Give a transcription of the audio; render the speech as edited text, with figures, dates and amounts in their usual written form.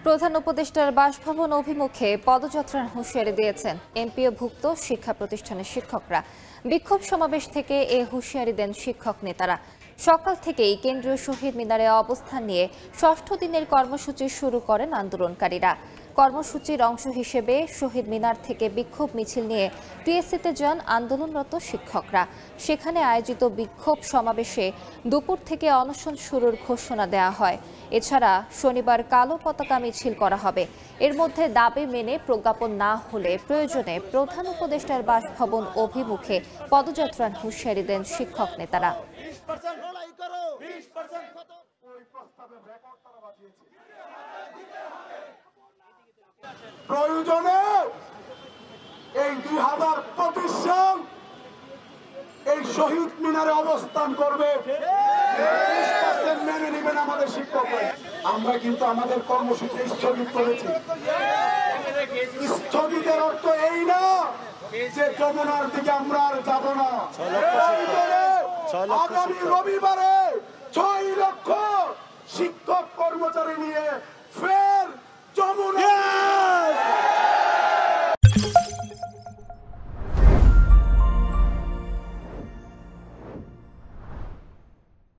প্রধান উপদেষ্টার বাসভবন অভিমুখে পদযাত্রার হুঁশিয়ারি দিয়েছেন এমপিওভুক্ত শিক্ষা প্রতিষ্ঠানের শিক্ষকরা। বিক্ষোভ সমাবেশ থেকে এ হুঁশিয়ারি দেন শিক্ষক নেতারা। সকাল থেকেই কেন্দ্রীয় শহীদ মিনারে অবস্থান নিয়ে ষষ্ঠ দিনের কর্মসূচি শুরু করেন আন্দোলনকারীরা। কর্মসূচির অংশ হিসেবে শহীদ মিনার থেকে বিক্ষোভ মিছিল নিয়ে টিএসসিতে যান আন্দোলনরত শিক্ষকরা। সেখানে আয়োজিত বিক্ষোভ সমাবেশে দুপুর থেকে অনশন শুরুর ঘোষণা দেওয়া হয়। এছাড়া শনিবার কালো পতাকা মিছিল করা হবে। এর মধ্যে দাবি মেনে প্রজ্ঞাপন না হলে প্রয়োজনে প্রধান উপদেষ্টার বাসভবন অভিমুখে পদযাত্রার হুঁশিয়ারি দেন শিক্ষক নেতারা। প্রয়োজনে এই 2025 সাল এই শহীদ মিনারে অবস্থান করবে, মেনে নেবেন আমাদের শিক্ষকরা। আমরা কিন্তু আমাদের কর্মসূচি স্থগিত করেছি। স্থগিতের অর্থ এই না যে যমুনার দিকে আমরা আর যাব না। আগামী রবিবারে 6 লক্ষ শিক্ষক কর্মচারী নিয়ে ফের যমুনা